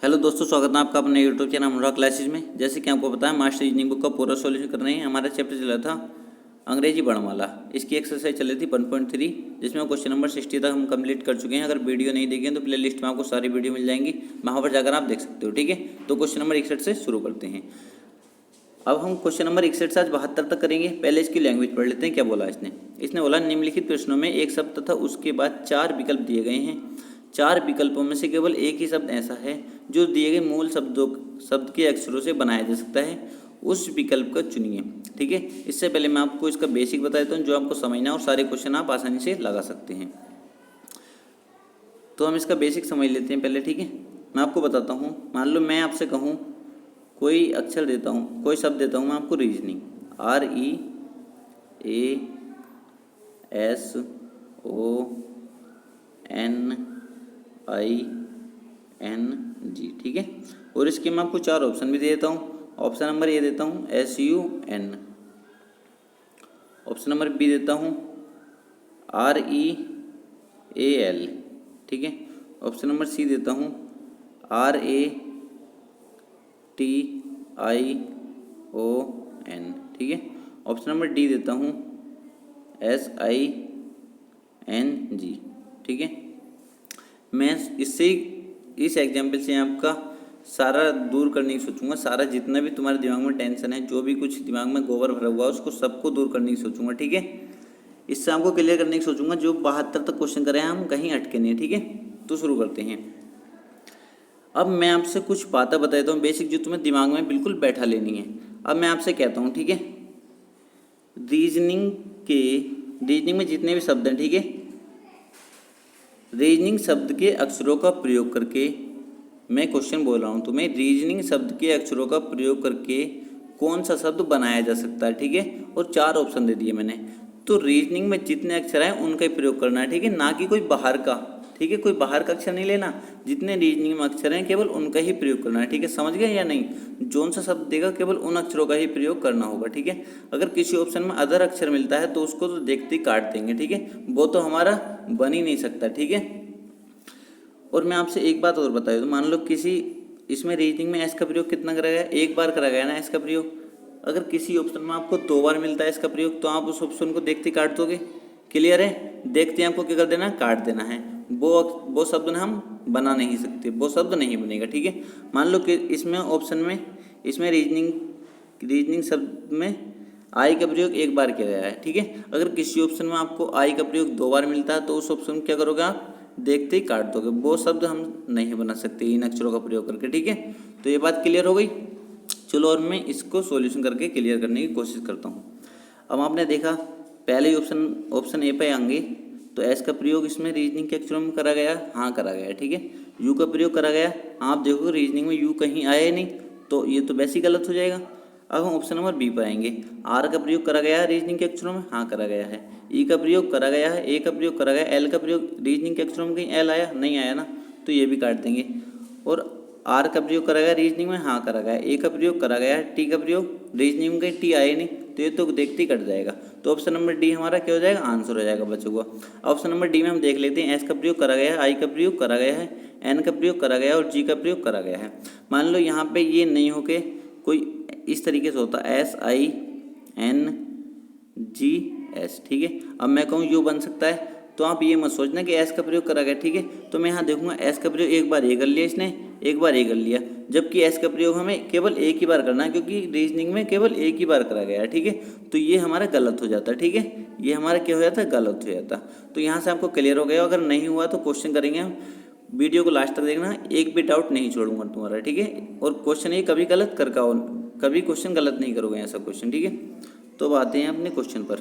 Hello दोस्तों, स्वागत है आपका अपने यूट्यूब चैनल अनुराग क्लासेज में। जैसे कि आपको पता है, मास्टर रीजनिंग बुक का पूरा सॉल्यूशन कर रहे हैं। हमारा चैप्टर चला था अंग्रेजी वर्णमाला। इसकी एक्सरसाइज चली थी 1.3, जिसमें क्वेश्चन नंबर 60 तक हम कंप्लीट कर चुके हैं। अगर वीडियो नहीं देखें तो प्ले लिस्ट में आपको सारी वीडियो मिल जाएंगी, वहाँ पर जाकर आप देख सकते हो। ठीक है, तो क्वेश्चन नंबर 61 से शुरू करते हैं। अब हम क्वेश्चन नंबर 61 से आज 72 तक करेंगे। पहले इसकी लैंग्वेज पढ़ लेते हैं। क्या बोला इसने बोला निम्नलिखित प्रश्नों में एक शब्द तथा उसके बाद 4 विकल्प दिए गए हैं। 4 विकल्पों में से केवल एक ही शब्द ऐसा है जो दिए गए मूल शब्द के अक्षरों से बनाया जा सकता है। उस विकल्प का चुनिए। ठीक है, इससे पहले मैं आपको इसका बेसिक बता देता हूँ जो आपको समझना, और सारे क्वेश्चन आप आसानी से लगा सकते हैं। तो हम इसका बेसिक समझ लेते हैं पहले। ठीक है, मैं आपको बताता हूँ। मान लो मैं आपसे कहूँ, कोई अक्षर देता हूँ, कोई शब्द देता हूँ मैं आपको, रीजनिंग, REASONING। ठीक है, और इसके मैं आपको 4 ऑप्शन भी दे देता हूँ। ऑप्शन नंबर ए देता हूँ SUN, ऑप्शन नंबर बी देता हूँ REAL। ठीक है, ऑप्शन नंबर सी देता हूँ RATION। ठीक है, ऑप्शन नंबर डी देता हूँ SING। ठीक है, मैं इस एग्जाम्पल से आपका सारा दूर करने की सोचूंगा। सारा जितना भी तुम्हारे दिमाग में टेंशन है, जो भी कुछ दिमाग में गोबर भरा हुआ है, उसको सबको दूर करने की सोचूंगा। ठीक है, इससे आपको क्लियर करने की सोचूंगा। जो 72 तक क्वेश्चन करे हैं हम, कहीं अटके नहीं। ठीक है, तो शुरू करते हैं। अब मैं आपसे कुछ बातें बता देता हूँ बेसिक, जो तुम्हें दिमाग में बिल्कुल बैठा लेनी है। अब मैं आपसे कहता हूँ, ठीक है, रीजनिंग में जितने भी शब्द हैं, ठीक है, रीजनिंग शब्द के अक्षरों का प्रयोग करके, मैं क्वेश्चन बोल रहा हूँ तुम्हें, रीजनिंग शब्द के अक्षरों का प्रयोग करके कौन सा शब्द बनाया जा सकता है। ठीक है, और 4 ऑप्शन दे दिए मैंने। तो रीजनिंग में जितने अक्षर हैं उनका ही प्रयोग करना है। ठीक है, ना कि कोई बाहर का। ठीक है, कोई बाहर का अक्षर नहीं लेना। जितने रीजनिंग में अक्षर हैं केवल उनका ही प्रयोग करना है। ठीक है, समझ गए या नहीं? जोन सा शब्द देगा केवल उन अक्षरों का ही प्रयोग करना होगा। ठीक है, अगर किसी ऑप्शन में अदर अक्षर मिलता है तो उसको तो देखते ही काट देंगे। ठीक है, वो तो हमारा बन ही नहीं सकता। ठीक है, और मैं आपसे एक बात और बता दूँ। मान लो किसी इसमें रीजनिंग में एस का प्रयोग कितना करा गया? एक बार करा गया ना एस का प्रयोग। अगर किसी ऑप्शन में आपको 2 बार मिलता है इसका प्रयोग, तो आप उस ऑप्शन को देखते काट दोगे। क्लियर है? देखते आपको क्या कर देना, काट देना है। वो शब्द ना हम बना नहीं सकते, वो शब्द नहीं बनेगा। ठीक है, मान लो कि इसमें ऑप्शन में, इसमें रीजनिंग शब्द में आई का प्रयोग 1 बार किया गया है। ठीक है, अगर किसी ऑप्शन में आपको आई का प्रयोग 2 बार मिलता है तो उस ऑप्शन में क्या करोगे आप? देखते ही काट दोगे। वो शब्द हम नहीं बना सकते इन अक्षरों का प्रयोग करके। ठीक है, तो ये बात क्लियर हो गई। चलो, और मैं इसको सॉल्यूशन करके क्लियर करने की कोशिश करता हूँ। अब आपने देखा पहले ही ऑप्शन ए पे आएंगे, तो एस का प्रयोग इसमें रीजनिंग के अक्षरों में करा गया। हाँ, करा गया। ठीक है, यू का प्रयोग करा गया। आप देखो रीजनिंग में यू कहीं आया ही नहीं, तो ये तो वैसे ही गलत हो जाएगा। अब हम ऑप्शन नंबर बी पर आएंगे। आर का प्रयोग करा गया है रीजनिंग के अक्षरों में। हाँ, करा गया है। ई का प्रयोग करा गया है। ए का प्रयोग करा गया। एल का प्रयोग रीजनिंग के अक्षरों में कहीं एल आया? नहीं आया ना, तो ये भी काट देंगे। और आर का प्रयोग करा गया रीजनिंग में। हाँ, करा गया। ए का प्रयोग करा गया है। टी का प्रयोग रीजनिंग में कहीं टी आया नहीं, तो ये तो देखते ही कट जाएगा। तो ऑप्शन नंबर डी हमारा क्या हो जाएगा? आंसर हो जाएगा बचा हुआ। ऑप्शन नंबर डी में हम देख लेते हैं। एस का प्रयोग करा गया है, आई का प्रयोग करा गया है, एन का प्रयोग करा गया है और जी का प्रयोग करा गया है। मान लो यहाँ पे ये नहीं होके कोई इस तरीके से होता, SINGS। ठीक है, अब मैं कहूँ यू बन सकता है, तो आप ये मत सोचना कि एस का प्रयोग करा गया। ठीक है, तो मैं यहाँ देखूंगा एस का प्रयोग 1 बार ये कर लिया इसने, 1 बार ये कर लिया, जबकि एस का प्रयोग हमें केवल 1 ही बार करना है, क्योंकि रीजनिंग में केवल 1 ही बार करा गया है। ठीक है, तो ये हमारा गलत हो जाता है। ठीक है, ये हमारा क्या हो जाता है? गलत हो जाता। तो यहाँ से आपको क्लियर हो गया। अगर नहीं हुआ तो क्वेश्चन करेंगे हम। वीडियो को लास्ट तक देखना, एक भी डाउट नहीं छोड़ूंगा तुम्हारा। ठीक है, और क्वेश्चन ये कभी गलत कभी क्वेश्चन गलत नहीं करोगे ऐसा क्वेश्चन। ठीक है, तो अब आते हैं अपने क्वेश्चन पर।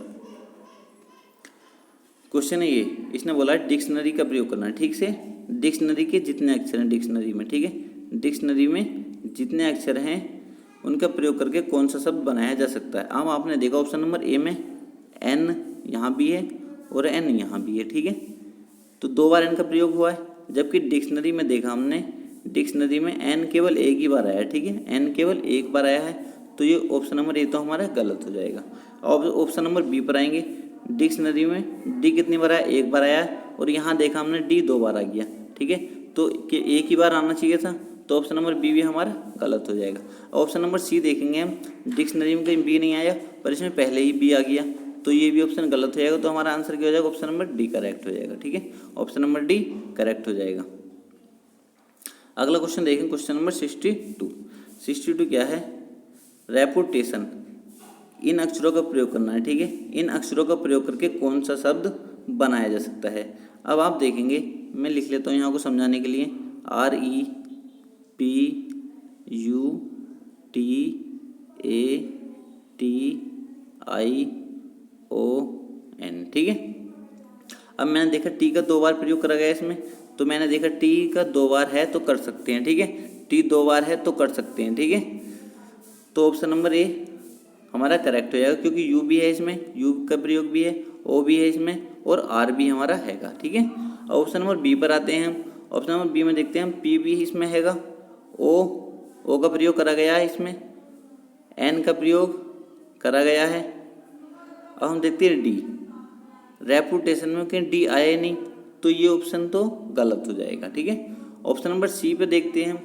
क्वेश्चन है ये, इसने बोला डिक्शनरी का प्रयोग करना है। ठीक से, डिक्शनरी के जितने अक्षर हैं डिक्शनरी में, ठीक है, डिक्शनरी में जितने अक्षर हैं उनका प्रयोग करके कौन सा शब्द बनाया जा सकता है। अब आपने देखा ऑप्शन नंबर ए में एन यहाँ भी है और एन यहाँ भी है। ठीक है, तो 2 बार एन का प्रयोग हुआ है, जबकि डिक्शनरी में देखा हमने, डिक्शनरी में एन केवल 1 ही बार आया है। ठीक है, एन केवल 1 बार आया है, तो ये ऑप्शन नंबर ए तो हमारा गलत हो जाएगा। अब ऑप्शन नंबर बी पर आएंगे। डिक्शनरी में डी कितनी बार आया? 1 बार आया, और यहाँ देखा हमने डी 2 बार आ गया। ठीक है, तो एक ही बार आना चाहिए था, तो ऑप्शन नंबर बी भी हमारा गलत हो जाएगा। ऑप्शन नंबर सी देखेंगे हम, डिक्शनरी में कहीं बी नहीं आया पर इसमें पहले ही बी आ गया, तो ये भी ऑप्शन गलत हो जाएगा। तो हमारा आंसर क्या हो जाएगा, ऑप्शन नंबर डी करेक्ट हो जाएगा। ठीक है, ऑप्शन नंबर डी करेक्ट हो जाएगा। अगला क्वेश्चन देखें, क्वेश्चन नंबर 62 क्या है, रेपुटेशन, इन अक्षरों का प्रयोग करना है। ठीक है, इन अक्षरों का प्रयोग करके कौन सा शब्द बनाया जा सकता है। अब आप देखेंगे, मैं लिख लेता हूँ यहाँ को समझाने के लिए, REPUTATION। ठीक है, अब मैंने देखा टी का 2 बार प्रयोग करा गया इसमें, तो मैंने देखा टी का 2 बार है तो कर सकते हैं। ठीक है, टी 2 बार है तो कर सकते हैं। ठीक है, तो ऑप्शन नंबर ए हमारा करेक्ट हो जाएगा, क्योंकि यू भी है इसमें, यू का प्रयोग भी है, ओ भी है इसमें, और आर भी हमारा हैगा। ठीक है, ऑप्शन नंबर बी पर आते हैं हम। ऑप्शन नंबर बी में देखते हैं हम, पी भी इसमें हैगा, ओ का प्रयोग करा गया है इसमें, एन का प्रयोग करा गया है। अब हम देखते हैं डी, रेपुटेशन में कहीं डी आया ही नहीं, तो ये ऑप्शन तो गलत हो जाएगा। ठीक है, ऑप्शन नंबर सी पे देखते हैं हम।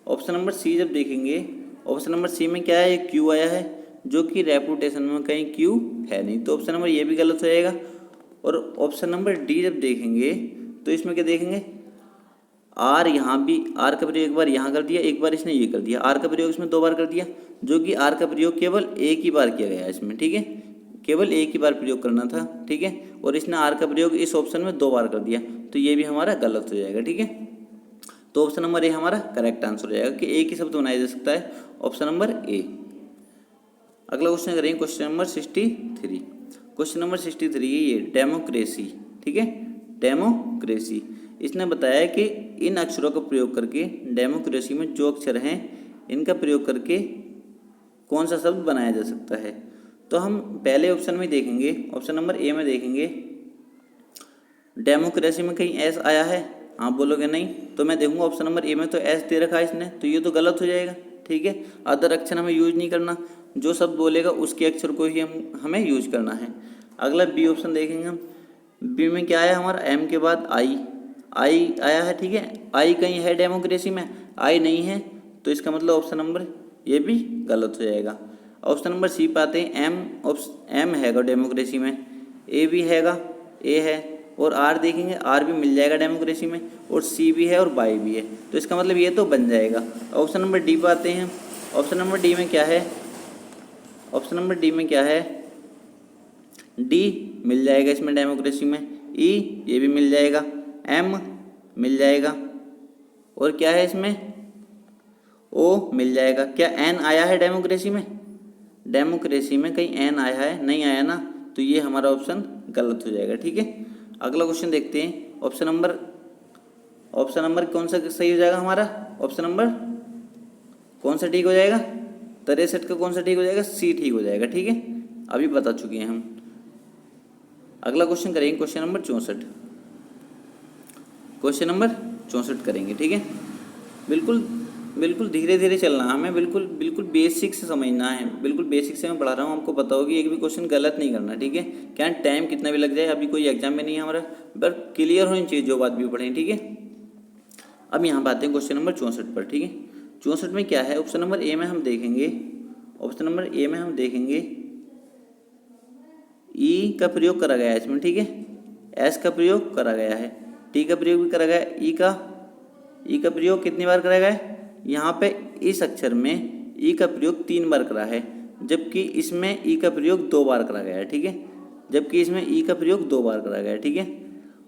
ऑप्शन नंबर सी जब देखेंगे, ऑप्शन नंबर सी में क्या है, एक क्यू आया है, जो कि रेपुटेशन में कहीं क्यू है नहीं, तो ऑप्शन नंबर ये भी गलत हो जाएगा। और ऑप्शन नंबर डी जब देखेंगे तो इसमें क्या देखेंगे, आर, यहाँ भी आर का प्रयोग एक बार यहाँ कर दिया, एक बार इसने ये कर दिया, आर का प्रयोग इसमें 2 बार कर दिया, जो कि आर का प्रयोग केवल एक ही बार किया गया है इसमें। ठीक है, केवल एक ही बार प्रयोग करना था। ठीक है, और इसने आर का प्रयोग इस ऑप्शन में 2 बार कर दिया, तो ये भी हमारा गलत हो जाएगा। ठीक है, तो ऑप्शन नंबर ए हमारा करेक्ट आंसर हो जाएगा कि एक ही शब्द बनाया जा सकता है, ऑप्शन नंबर ए। अगला क्वेश्चन करेंगे, क्वेश्चन नंबर 63। क्वेश्चन नंबर 63 है ये, डेमोक्रेसी। ठीक है, डेमोक्रेसी, इसने बताया कि इन अक्षरों का प्रयोग करके डेमोक्रेसी में जो अक्षर हैं इनका प्रयोग करके कौन सा शब्द बनाया जा सकता है। तो हम पहले ऑप्शन में देखेंगे, ऑप्शन नंबर ए में देखेंगे, डेमोक्रेसी में कहीं एस आया है, आप बोलोगे नहीं, तो मैं देखूंगा ऑप्शन नंबर ए में तो एस दे रखा है इसने, तो ये तो गलत हो जाएगा। ठीक है, अदर अक्षर हमें यूज नहीं करना, जो शब्द बोलेगा उसके अक्षर को ही हमें यूज करना है। अगला बी ऑप्शन देखेंगे हम, बी में क्या आया हमारा, एम के बाद आई आया है। ठीक है, आई कहीं है डेमोक्रेसी में, आई नहीं है, तो इसका मतलब ऑप्शन नंबर ये भी गलत हो जाएगा। ऑप्शन नंबर सी पे आते हैं, एम हैगा डेमोक्रेसी में, ए भी हैगा, ए है, और आर देखेंगे, आर भी मिल जाएगा डेमोक्रेसी में, और सी भी है और वाई भी है, तो इसका मतलब ये तो बन जाएगा। ऑप्शन नंबर डी पे आते हैं। ऑप्शन नंबर डी में क्या है, ऑप्शन नंबर डी में क्या है, डी मिल जाएगा इसमें डेमोक्रेसी में, ई ये भी मिल जाएगा, एम मिल जाएगा, और क्या है इसमें, ओ मिल जाएगा। क्या एन आया है डेमोक्रेसी में, डेमोक्रेसी में कहीं एन आया है, नहीं आया ना, तो ये हमारा ऑप्शन गलत हो जाएगा। ठीक है, अगला क्वेश्चन देखते हैं, ऑप्शन नंबर कौन सा सही हो जाएगा हमारा, ऑप्शन नंबर कौन सा ठीक हो जाएगा, 63 का कौन सा ठीक हो जाएगा, सी ठीक हो जाएगा। ठीक है, अभी बता चुके हैं हम। अगला क्वेश्चन करेंगे, क्वेश्चन नंबर 64। क्वेश्चन नंबर 64 करेंगे। ठीक है, बिल्कुल धीरे धीरे चलना है हमें, बिल्कुल बेसिक से समझना है, बिल्कुल बेसिक से मैं पढ़ा रहा हूँ, हमको पता होगी, एक भी क्वेश्चन गलत नहीं करना। ठीक है, क्या टाइम कितना भी लग जाए, अभी कोई एग्जाम में नहीं है हमारा, बस क्लियर होनी चाहिए जो बात भी पढ़ें। ठीक है, अब यहाँ बात है क्वेश्चन नंबर 64 पर। ठीक है, 64 में क्या है, ऑप्शन नंबर ए में हम देखेंगे, ऑप्शन नंबर ए में हम देखेंगे, ई का प्रयोग करा गया है इसमें। ठीक है, एस का प्रयोग करा गया है, टी का प्रयोग भी करा गया है, ई का प्रयोग कितनी बार करा गया है, यहाँ पे इस अक्षर में ई का प्रयोग 3 बार करा है, जबकि इसमें ई का प्रयोग 2 बार करा गया है। ठीक है, जबकि इसमें ई का प्रयोग 2 बार करा गया है। ठीक है,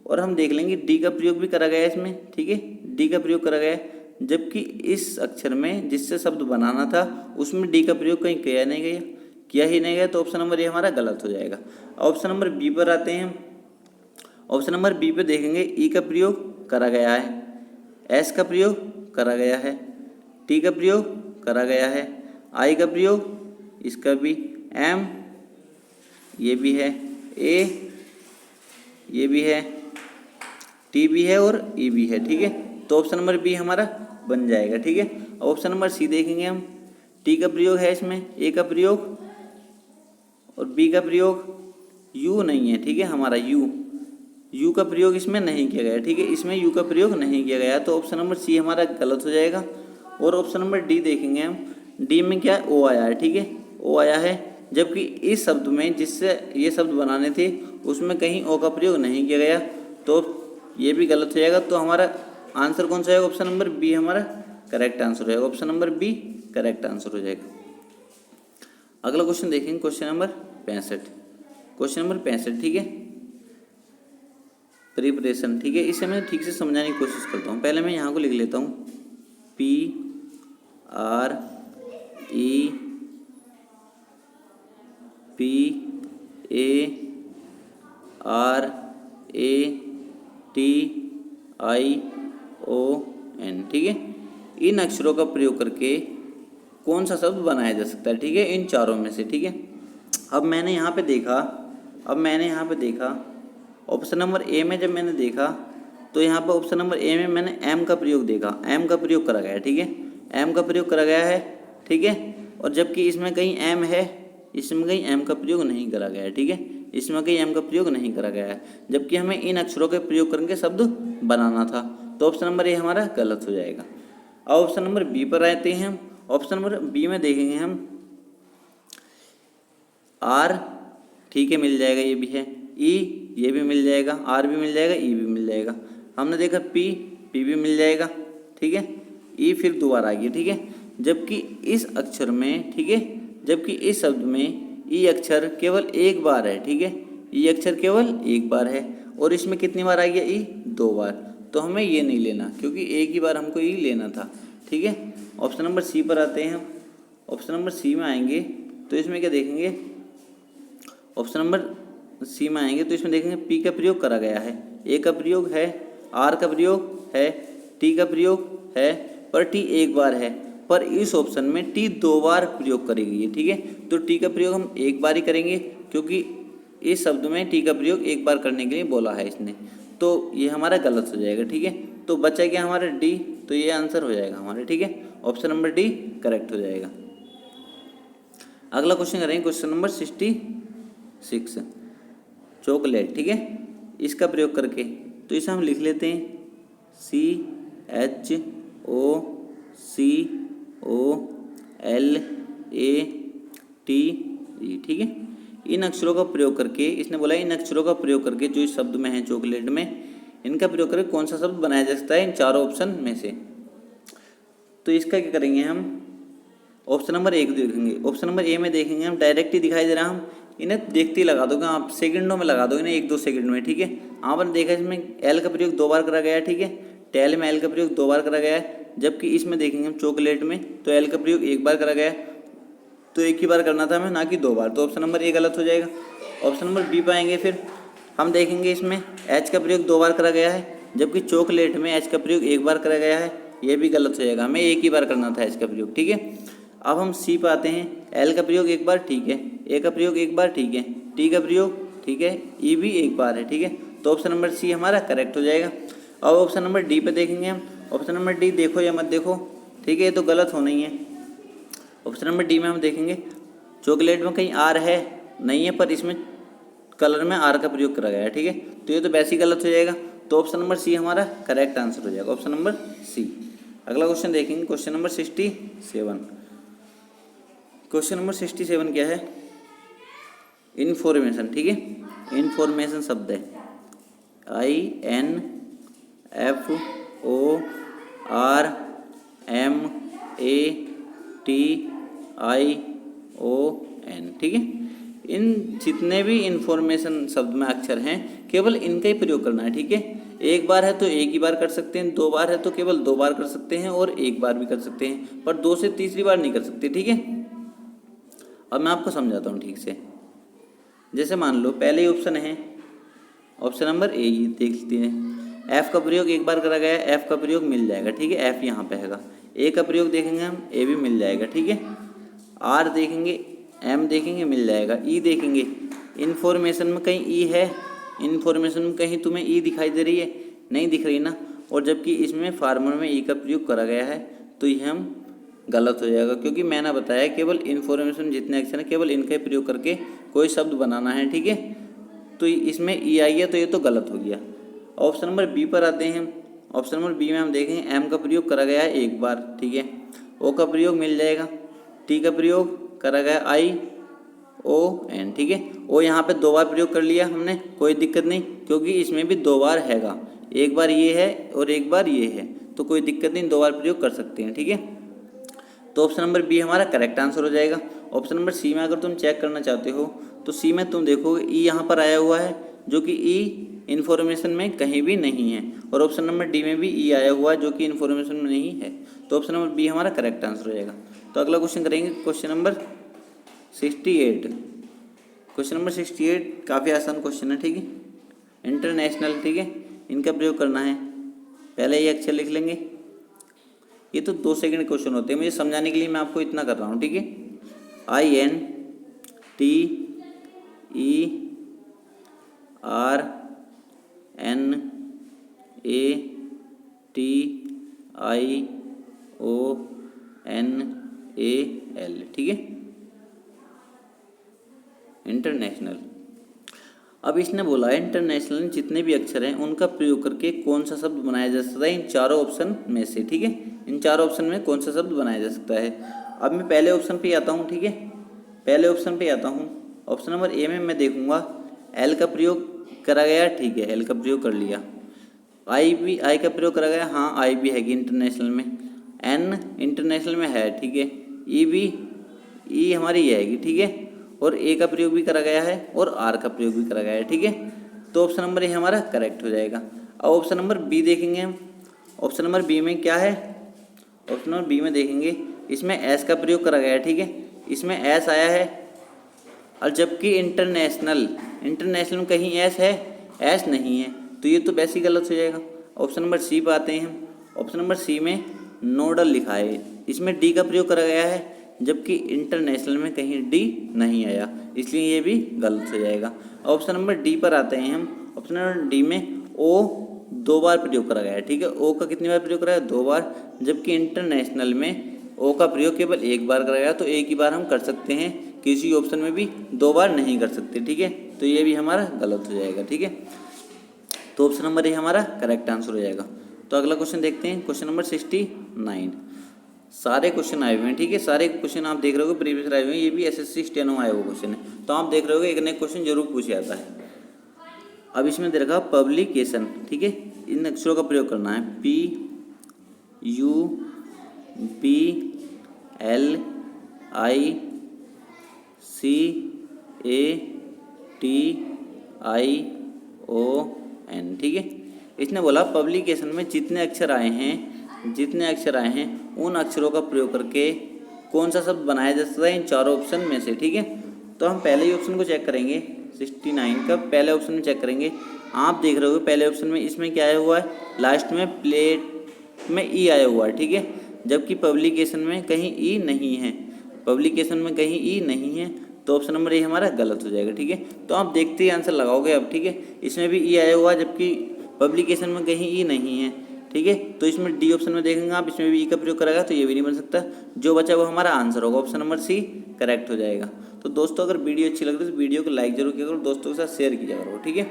और हम देख लेंगे डी का प्रयोग भी करा गया है इसमें। ठीक है, डी का प्रयोग करा गया है, जबकि इस अक्षर में जिससे शब्द बनाना था उसमें डी का प्रयोग कहीं किया ही नहीं गया, तो ऑप्शन नंबर ये हमारा गलत हो जाएगा। ऑप्शन नंबर बी पर आते हैं हम। ऑप्शन नंबर बी पे देखेंगे, ई का प्रयोग करा गया है, एस का प्रयोग करा गया है, टी का प्रयोग करा गया है, आई का प्रयोग इसका भी, एम ये भी है, ए ये भी है, टी भी है और ई भी है। ठीक है, तो ऑप्शन नंबर बी हमारा बन जाएगा। ठीक है, ऑप्शन नंबर सी देखेंगे हम, टी का प्रयोग है इसमें, ए का प्रयोग और बी का प्रयोग, यू नहीं है। ठीक है, हमारा यू का प्रयोग इसमें नहीं किया गया। ठीक है, इसमें यू का प्रयोग नहीं किया गया, तो ऑप्शन नंबर सी हमारा गलत हो जाएगा। और ऑप्शन नंबर डी देखेंगे हम, डी में क्या है, ओ आया है, ठीक है, ओ आया है, जबकि इस शब्द में जिससे ये शब्द बनाने थे उसमें कहीं ओ का प्रयोग नहीं किया गया, तो ये भी गलत हो जाएगा। तो हमारा आंसर कौन सा है, ऑप्शन नंबर बी हमारा करेक्ट आंसर हो जाएगा, option number B correct answer हो जाएगा। अगला क्वेश्चन देखेंगे, क्वेश्चन नंबर 65, क्वेश्चन नंबर 65, ठीक है, प्रिपरेशन, ठीक है। इसे मैं ठीक से समझाने की कोशिश करता हूँ। पहले मैं यहाँ को लिख लेता हूँ, P R E P A R A T I O N, ठीक है। इन अक्षरों का प्रयोग करके कौन सा शब्द बनाया जा सकता है, ठीक है, इन चारों में से, ठीक है। अब मैंने यहाँ पे देखा ऑप्शन नंबर ए में, जब मैंने देखा तो यहाँ पर ऑप्शन नंबर ए में मैंने एम का प्रयोग देखा, एम का प्रयोग करा गया है, ठीक है, एम का प्रयोग करा गया है, ठीक है। और जबकि इसमें कहीं एम है, इसमें कहीं एम का प्रयोग नहीं करा गया है, ठीक है, इसमें कहीं एम का प्रयोग नहीं करा गया है, जबकि हमें इन अक्षरों के प्रयोग करके शब्द बनाना था। तो ऑप्शन नंबर ए हमारा गलत हो जाएगा। अब ऑप्शन नंबर बी पर आते हैं हम। ऑप्शन नंबर बी में देखेंगे हम, आर, ठीक है, मिल जाएगा, ये भी है, ई, ये भी मिल जाएगा, आर भी मिल जाएगा, ई भी मिल जाएगा। हमने देखा पी, पी भी मिल जाएगा, ठीक है, ई फिर दोबारा आ गया, ठीक है। जबकि इस अक्षर में, ठीक है, जबकि इस शब्द में ई अक्षर केवल एक बार है, ठीक है, ई अक्षर केवल एक बार है, और इसमें कितनी बार आ गया ई, 2 बार। तो हमें ये नहीं लेना, क्योंकि एक ही बार हमको ई लेना था, ठीक है। ऑप्शन नंबर सी पर आते हैं हम। ऑप्शन नंबर सी में आएंगे तो इसमें क्या देखेंगे, ऑप्शन नंबर सी में आएंगे तो इसमें देखेंगे पी का प्रयोग करा गया है, ए का प्रयोग है, आर का प्रयोग है, टी का प्रयोग है, पर टी एक बार है, पर इस ऑप्शन में टी 2 बार प्रयोग करेगी, ठीक है। तो टी का प्रयोग हम एक बार ही करेंगे, क्योंकि इस शब्द में टी का प्रयोग एक बार करने के लिए बोला है इसने, तो ये हमारा गलत हो जाएगा, ठीक है। तो बचा क्या हमारा डी, तो ये आंसर हो जाएगा हमारे, ठीक है, ऑप्शन नंबर डी करेक्ट हो जाएगा। अगला क्वेश्चन करेंगे, क्वेश्चन नंबर 66, चॉकलेट, ठीक है, इसका प्रयोग करके, तो इसे हम लिख लेते हैं CHOCOLATE, ठीक है। इन अक्षरों का प्रयोग करके, इसने बोला इन अक्षरों का प्रयोग करके जो इस शब्द में है चॉकलेट में, इनका प्रयोग करके कौन सा शब्द बनाया जा सकता है इन चारों ऑप्शन में से। तो इसका क्या करेंगे हम, ऑप्शन नंबर 1 देखेंगे। ऑप्शन नंबर ए में देखेंगे हम, डायरेक्ट ही दिखाई दे रहा, हम इन्हें देखते ही लगा दोगे आप, सेकंडों में लगा दोगे ना, 1-2 सेकंड में, ठीक है। आपने देखा इसमें एल का प्रयोग 2 बार करा गया है, ठीक है, टेल में एल का प्रयोग 2 बार करा गया है, जबकि इसमें देखेंगे हम चॉकलेट में तो एल का प्रयोग 1 बार करा गया है, तो एक ही बार करना था हमें, ना कि 2 बार। तो ऑप्शन नंबर ए गलत हो जाएगा। ऑप्शन नंबर बी पाएंगे, फिर हम देखेंगे इसमें एच का प्रयोग 2 बार करा गया है, जबकि चॉकलेट में एच का प्रयोग 1 बार करा गया है, ये भी गलत हो जाएगा, हमें एक ही बार करना था एच का प्रयोग, ठीक है। अब हम सी पे आते हैं, एल का प्रयोग 1 बार, ठीक है, ए का प्रयोग 1 बार, ठीक है, टी का प्रयोग, ठीक है, ई भी 1 बार है, ठीक है। तो ऑप्शन नंबर सी हमारा करेक्ट हो जाएगा। अब ऑप्शन नंबर डी पे देखेंगे हम। ऑप्शन नंबर डी देखो या मत देखो, ठीक है, ये तो गलत होना ही है। ऑप्शन नंबर डी में हम देखेंगे चॉकलेट में कहीं आर है, नहीं है, पर इसमें कलर में आर का प्रयोग करा गया है, ठीक है, तो ये तो वैसे ही गलत हो जाएगा। तो ऑप्शन नंबर सी हमारा करेक्ट आंसर हो जाएगा, ऑप्शन नंबर सी। अगला क्वेश्चन देखेंगे, क्वेश्चन नंबर 67। क्वेश्चन नंबर 67 क्या है, इन्फॉर्मेशन, ठीक है, इन्फॉर्मेशन शब्द है, INFORMATION, ठीक है। इन जितने भी इन्फॉर्मेशन शब्द में अक्षर हैं केवल इनका ही प्रयोग करना है, ठीक है। एक बार है तो एक ही बार कर सकते हैं, 2 बार है तो केवल 2 बार कर सकते हैं, और 1 बार भी कर सकते हैं, पर 2 से तीसरी बार नहीं कर सकते, ठीक है। अब मैं आपको समझाता हूँ ठीक से। जैसे मान लो पहले ही ऑप्शन है, ऑप्शन नंबर ए, ये देख लेते हैं, एफ का प्रयोग 1 बार करा गया है, एफ का प्रयोग मिल जाएगा, ठीक है, एफ यहाँ पे हैगा। ए का प्रयोग देखेंगे हम, ए भी मिल जाएगा, ठीक है। आर देखेंगे, एम देखेंगे, मिल जाएगा। ई देखेंगे, इन्फॉर्मेशन में कहीं ई है, इन्फॉर्मेशन में कहीं तुम्हें ई दिखाई दे रही है, नहीं दिख रही ना, और जबकि इसमें फार्मूला में ई का प्रयोग करा गया है, तो ये हम गलत हो जाएगा, क्योंकि मैंने बताया केवल इन्फॉर्मेशन जितने अक्षर हैं केवल इनका ही प्रयोग करके कोई शब्द बनाना है, ठीक है। तो इसमें ई आई है, तो ये तो गलत हो गया। ऑप्शन नंबर बी पर आते हैं हम। ऑप्शन नंबर बी में हम देखेंगे एम का प्रयोग करा गया है 1 बार, ठीक है, ओ का प्रयोग मिल जाएगा, टी का प्रयोग करा गया ION, ठीक है। ओ यहाँ पे 2 बार प्रयोग कर लिया हमने, कोई दिक्कत नहीं, क्योंकि इसमें भी 2 बार हैगा, एक बार ये है और एक बार ये है, तो कोई दिक्कत नहीं, 2 बार प्रयोग कर सकते हैं, ठीक है। तो ऑप्शन नंबर बी हमारा करेक्ट आंसर हो जाएगा। ऑप्शन नंबर सी में अगर तुम चेक करना चाहते हो तो सी में तुम देखोगे ई यहाँ पर आया हुआ है, जो कि ई इन्फॉर्मेशन में कहीं भी नहीं है, और ऑप्शन नंबर डी में भी ई आया हुआ है, जो कि इन्फॉर्मेशन में नहीं है। तो ऑप्शन नंबर बी हमारा करेक्ट आंसर हो जाएगा। तो अगला क्वेश्चन करेंगे क्वेश्चन नंबर 68। क्वेश्चन नंबर 68 काफ़ी आसान क्वेश्चन है, ठीक है। इंटरनेशनल, ठीक है, इनका प्रयोग करना है। पहले ये अक्षर लिख लेंगे, ये तो 2 सेकंड क्वेश्चन होते हैं, मुझे समझाने के लिए मैं आपको इतना कर रहा हूँ, ठीक है। INTERNATIONAL, ठीक है, इंटरनेशनल। अब इसने बोला है इंटरनेशनल जितने भी अक्षर हैं उनका प्रयोग करके कौन सा शब्द बनाया जा सकता है इन चारों ऑप्शन में से, ठीक है। इन चारों ऑप्शन में कौन सा शब्द बनाया जा सकता है। अब मैं पहले ऑप्शन पे आता हूँ, ठीक है, पहले ऑप्शन पे आता हूँ। ऑप्शन नंबर ए में मैं देखूंगा एल का प्रयोग करा गया, ठीक है, एल का प्रयोग कर लिया। आई का प्रयोग करा गया, हाँ आई भी है इंटरनेशनल में। एन इंटरनेशनल में है, ठीक है। ई हमारी ये है, ठीक है, और ए का प्रयोग भी करा गया है और आर का प्रयोग भी करा गया है, ठीक है। तो ऑप्शन नंबर ए हमारा करेक्ट हो जाएगा। अब ऑप्शन नंबर बी देखेंगे हम। ऑप्शन नंबर बी में क्या है, ऑप्शन नंबर बी में देखेंगे इसमें एस का प्रयोग करा गया है, ठीक है, इसमें एस आया है, और जबकि इंटरनेशनल में कहीं एस है, एस नहीं है, तो ये तो वैसे ही गलत हो जाएगा। ऑप्शन नंबर सी पे आते हैं हम। ऑप्शन नंबर सी में नोडल लिखा है, इसमें डी का प्रयोग करा गया है, जबकि इंटरनेशनल में कहीं डी नहीं आया, इसलिए ये भी गलत हो जाएगा। ऑप्शन नंबर डी पर आते हैं हम। ऑप्शन नंबर डी में ओ 2 बार प्रयोग करा गया है, ठीक है, ओ का कितनी बार प्रयोग करा है, 2 बार, जबकि इंटरनेशनल में ओ का प्रयोग केवल 1 बार करा गया, तो एक ही बार हम कर सकते हैं, किसी ऑप्शन में भी 2 बार नहीं कर सकते, ठीक है। तो ये भी हमारा गलत हो जाएगा, ठीक है। तो ऑप्शन नंबर ए हमारा करेक्ट आंसर हो जाएगा। तो अगला क्वेश्चन देखते हैं, क्वेश्चन नंबर 69। सारे क्वेश्चन आए हुए हैं, ठीक है, सारे क्वेश्चन आप देख रहे हो प्रीवियस आए हुए हैं, ये भी SSC स्टेनो आया हुआ क्वेश्चन है, तो आप देख रहे हो एक नए क्वेश्चन जरूर पूछा जाता है। अब इसमें दे रखा पब्लिकेशन, ठीक है, इन अक्षरों का प्रयोग करना है, PUBLICATION, ठीक है। इसने बोला पब्लिकेशन में जितने अक्षर आए हैं उन अक्षरों का प्रयोग करके कौन सा शब्द बनाया जा सकता है इन चारों ऑप्शन में से, ठीक है। तो हम पहले ही ऑप्शन को चेक करेंगे, 69 का पहले ऑप्शन में चेक करेंगे। आप देख रहे हो पहले ऑप्शन में इसमें क्या आया हुआ है, लास्ट में प्लेट में ई आया हुआ है, ठीक है, जबकि पब्लिकेशन में कहीं ई नहीं है, तो ऑप्शन नंबर ए हमारा गलत हो जाएगा, ठीक है। तो आप देखते ही आंसर लगाओगे अब, ठीक है, इसमें भी ई आया हुआ है जबकि पब्लिकेशन में कहीं ई नहीं है, ठीक है। तो इसमें डी ऑप्शन में देखेंगे आप, इसमें भी ई का प्रयोग करेगा, तो ये भी नहीं बन सकता, जो बचा वो हमारा आंसर होगा, ऑप्शन नंबर सी करेक्ट हो जाएगा। तो दोस्तों अगर वीडियो अच्छी लग रही है तो वीडियो को लाइक जरूर किया करो, दोस्तों के साथ शेयर किया करो, ठीक है।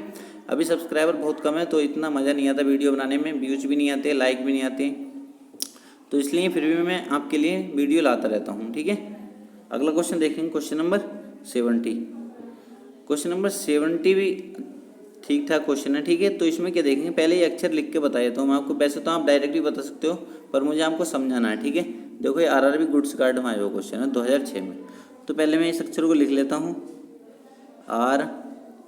अभी सब्सक्राइबर बहुत कम है तो इतना मज़ा नहीं आता वीडियो बनाने में, व्यूज भी नहीं आते, लाइक भी नहीं आते, तो इसलिए फिर भी मैं आपके लिए वीडियो लाता रहता हूँ, ठीक है। अगला क्वेश्चन देखेंगे, क्वेश्चन नंबर 70। क्वेश्चन नंबर 70 भी ठीक ठाक क्वेश्चन है, ठीक है। तो इसमें क्या देखेंगे, पहले ये अक्षर लिख के बताया तो मैं आपको, वैसे तो आप डायरेक्ट भी बता सकते हो पर मुझे आपको समझाना है, ठीक है। देखो ये RRB गुड्स कार्ड में आया हुआ क्वेश्चन है 2006 में। तो पहले मैं इस अक्षर को लिख लेता हूँ, RATIONALISATION,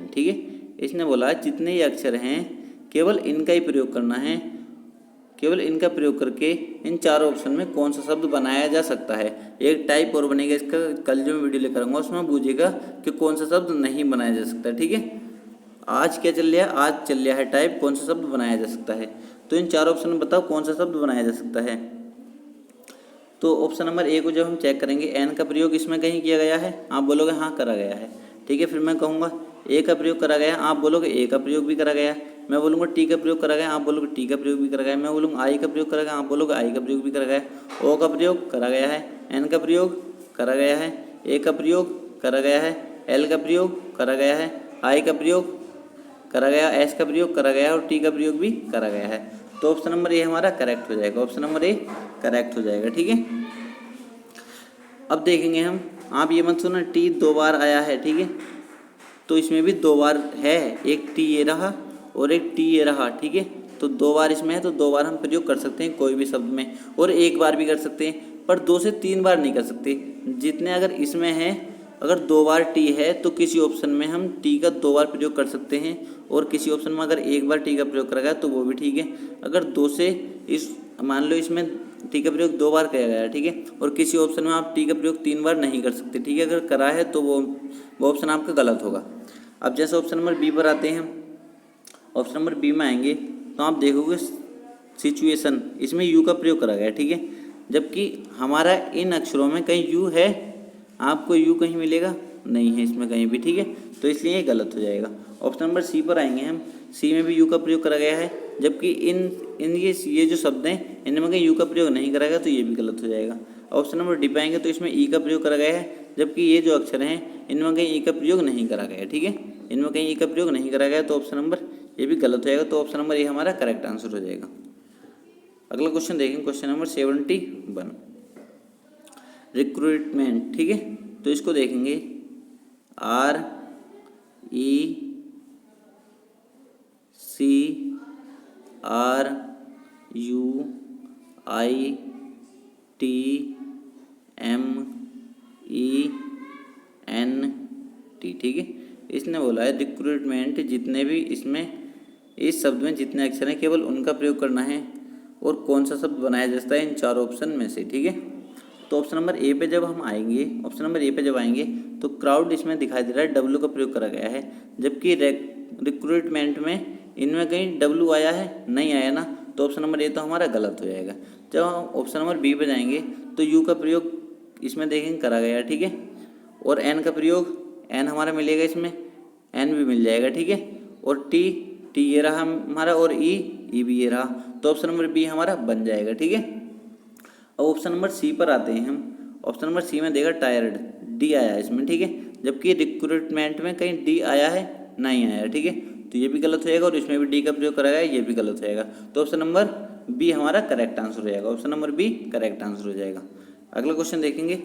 ठीक है। इसने बोला जितने ये अक्षर हैं केवल इनका ही प्रयोग करना है, केवल इनका प्रयोग करके इन चारों ऑप्शन में कौन सा शब्द बनाया जा सकता है। एक टाइप और बनेगा इसका, कल जो मैं वीडियो लेकर आऊँगा उसमें बूझेगा कि कौन सा शब्द नहीं बनाया जा सकता, ठीक है। आज क्या चल रहा है, आज चल रहा है टाइप कौन सा शब्द बनाया जा सकता है। तो इन चारों ऑप्शन में बताओ कौन सा शब्द बनाया जा सकता है। तो ऑप्शन नंबर ए को जब हम चेक करेंगे, एन का प्रयोग इसमें कहीं किया गया है, आप बोलोगे हाँ करा गया है, ठीक है। फिर मैं कहूँगा ए का प्रयोग करा गया, आप बोलोगे ए का प्रयोग भी करा गया। मैं बोलूँगा टी का प्रयोग करा गया, आप बोलोगे टी का प्रयोग भी करा गया। मैं बोलूँगा आई का प्रयोग करा गया, आप बोलोगे आई का प्रयोग भी करा गया। ओ का प्रयोग करा गया है, एन का प्रयोग करा गया है, ए का प्रयोग करा गया है, एल का प्रयोग करा गया है, आई का प्रयोग करा गया, एस का प्रयोग करा गया और टी का प्रयोग भी करा गया है। तो ऑप्शन नंबर ए हमारा करेक्ट हो जाएगा, ऑप्शन नंबर ए करेक्ट हो जाएगा। ठीक है, अब देखेंगे हम, आप ये मत सुना टी 2 बार आया है, ठीक है, तो इसमें भी 2 बार है, एक टी ये रहा और एक टी ये रहा, ठीक है, तो 2 बार इसमें है तो 2 बार हम प्रयोग कर सकते हैं कोई भी शब्द में, और 1 बार भी कर सकते हैं, पर 2 से 3 बार नहीं कर सकते। जितने अगर इसमें है, अगर 2 बार टी है तो किसी ऑप्शन में हम टी का 2 बार प्रयोग कर सकते हैं, और किसी ऑप्शन में अगर 1 बार टी का प्रयोग करा गया तो वो भी ठीक है। अगर 2 से इस मान लो इसमें टी का प्रयोग 2 बार किया गया है, ठीक है, और किसी ऑप्शन में आप टी का प्रयोग 3 बार नहीं कर सकते, ठीक है, अगर करा है तो वो ऑप्शन आपका गलत होगा। अब जैसे ऑप्शन नंबर बी पर आते हैं हम, ऑप्शन नंबर बी में आएंगे तो आप देखोगे सिचुएशन, इसमें यू का प्रयोग करा गया है, ठीक है, जबकि हमारा इन अक्षरों में कहीं यू है, आपको यू कहीं मिलेगा नहीं है इसमें कहीं भी, ठीक है, तो इसलिए ये गलत हो जाएगा। ऑप्शन नंबर सी पर आएंगे हम, सी में भी यू का प्रयोग करा गया है, जबकि इन ये जो शब्द हैं इनमें कहीं यू का प्रयोग नहीं करा गया, तो ये भी गलत हो जाएगा। ऑप्शन नंबर डी पाएंगे तो इसमें ई का प्रयोग करा गया है, जबकि ये जो अक्षर हैं इनमें कहीं ई का प्रयोग नहीं करा गया है, ठीक है, इनमें कहीं ई का प्रयोग नहीं करा गया, तो ऑप्शन नंबर ये भी गलत हो जाएगा, तो ऑप्शन नंबर ये हमारा करेक्ट आंसर हो जाएगा। अगला क्वेश्चन देखेंगे, क्वेश्चन नंबर 71, रिक्रूटमेंट, ठीक है, तो इसको देखेंगे RECRUITMENT, ठीक है, इसने बोला है रिक्रूटमेंट, जितने भी इसमें इस शब्द में जितने अक्षर हैं केवल उनका प्रयोग करना है, और कौन सा शब्द बनाया जाता है इन 4 ऑप्शन में से, ठीक है। तो ऑप्शन नंबर ए पे जब हम आएंगे, ऑप्शन नंबर ए पे जब आएंगे तो क्राउड इसमें दिखाई दे रहा है डब्ल्यू का प्रयोग करा गया है, जबकि रिक्रूटमेंट में इनमें कहीं डब्ल्यू आया है, नहीं आया ना, तो ऑप्शन नंबर ए तो हमारा गलत हो जाएगा। जब हम ऑप्शन नंबर बी पे जाएंगे तो यू का प्रयोग इसमें देखेंगे करा गया है, ठीक है, और एन का प्रयोग, एन हमारा मिलेगा इसमें, एन भी मिल जाएगा, ठीक है, और टी ये रहा हमारा, और ई भी ये रहा, तो ऑप्शन नंबर बी हमारा बन जाएगा, ठीक है। अब ऑप्शन नंबर सी पर आते हैं हम, ऑप्शन नंबर सी में देखा टायर्ड, डी आया है इसमें, ठीक है, जबकि रिक्रूटमेंट में कहीं डी आया है नहीं आया है, ठीक है, तो ये भी गलत हो जाएगा, और इसमें भी डी का प्रयोग करा गया है, ये भी गलत हो जाएगा, तो ऑप्शन नंबर बी हमारा करेक्ट आंसर हो जाएगा, option number B correct answer हो जाएगा। अगला क्वेश्चन देखेंगे,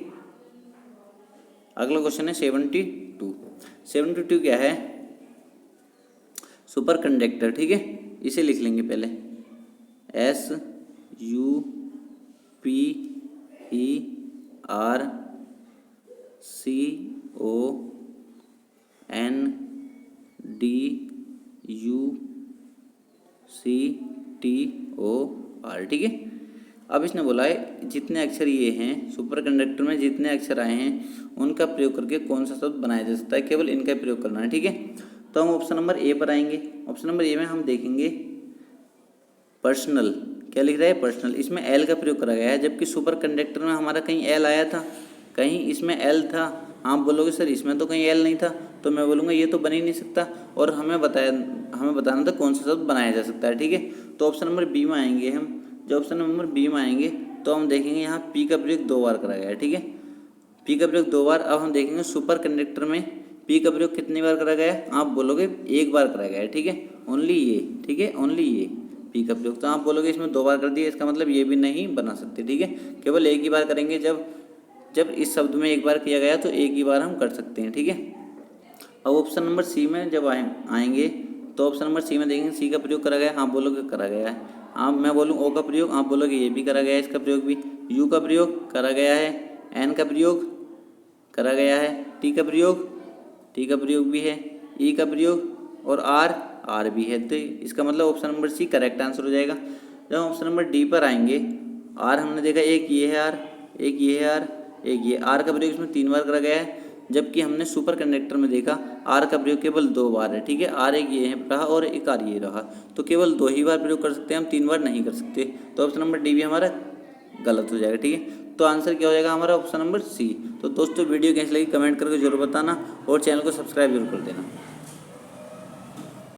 अगला क्वेश्चन है 72 क्या है, सुपर कंडक्टर, ठीक है, इसे लिख लेंगे पहले SUPERCONDUCTOR, ठीक है। अब इसने बोला है जितने अक्षर ये हैं सुपर कंडक्टर में जितने अक्षर आए हैं उनका प्रयोग करके कौन सा शब्द बनाया जा सकता है, केवल इनका प्रयोग करना है, ठीक है। तो हम ऑप्शन नंबर ए पर आएंगे, ऑप्शन नंबर ए में हम देखेंगे पर्सनल, क्या लिख रहा है पर्सनल, इसमें एल का प्रयोग करा गया है, जबकि सुपर कंडक्टर में हमारा कहीं एल आया था, कहीं इसमें एल था, आप बोलोगे सर इसमें तो कहीं एल नहीं था, तो मैं बोलूँगा ये तो बन ही नहीं सकता, और हमें बताना था कौन सा शब्द बनाया जा सकता है, ठीक है। तो ऑप्शन नंबर बी में आएंगे हम, जब ऑप्शन नंबर बी में आएंगे तो हम देखेंगे यहाँ पी का प्रयोग 2 बार करा गया है, ठीक है, पी का प्रयोग 2 बार। अब हम देखेंगे सुपर कंडक्टर में पी का प्रयोग कितनी बार करा गया है, आप बोलोगे 1 बार करा गया है, ठीक है, ओनली ये, ठीक है, ओनली ये पी का प्रयोग, तो आप बोलोगे इसमें 2 बार कर दिया, इसका मतलब ये भी नहीं बना सकते, ठीक है, केवल एक ही बार करेंगे, जब इस शब्द में 1 बार किया गया तो एक ही बार हम कर सकते हैं, ठीक है। अब ऑप्शन नंबर सी में जब आएंगे तो ऑप्शन नंबर सी में देखेंगे सी का प्रयोग करा गया है, आप बोलोगे करा गया है, मैं बोलूँ ओ का प्रयोग, आप बोलोगे ये भी करा गया है, इसका प्रयोग भी, यू का प्रयोग करा गया है, एन का प्रयोग करा गया है, टी का प्रयोग भी है, ई का प्रयोग और आर भी है, तो इसका मतलब option number C correct answer हो जाएगा। जब ऑप्शन नंबर डी पर आएंगे, आर हमने देखा एक ये है आर, एक ये है आर, एक ये, आर का प्रयोग इसमें 3 बार करा गया है, जबकि हमने सुपर कंडक्टर में देखा आर का प्रयोग केवल 2 बार है, ठीक है, आर एक ये रहा और एक आर ये रहा, तो केवल 2 ही बार प्रयोग कर सकते हैं हम, 3 बार नहीं कर सकते, तो ऑप्शन नंबर डी भी हमारा गलत हो जाएगा, ठीक है। तो आंसर क्या हो जाएगा हमारा ऑप्शन नंबर सी। तो दोस्तों वीडियो कैसी लगी कमेंट करके जरूर बताना और चैनल को सब्सक्राइब जरूर कर देना।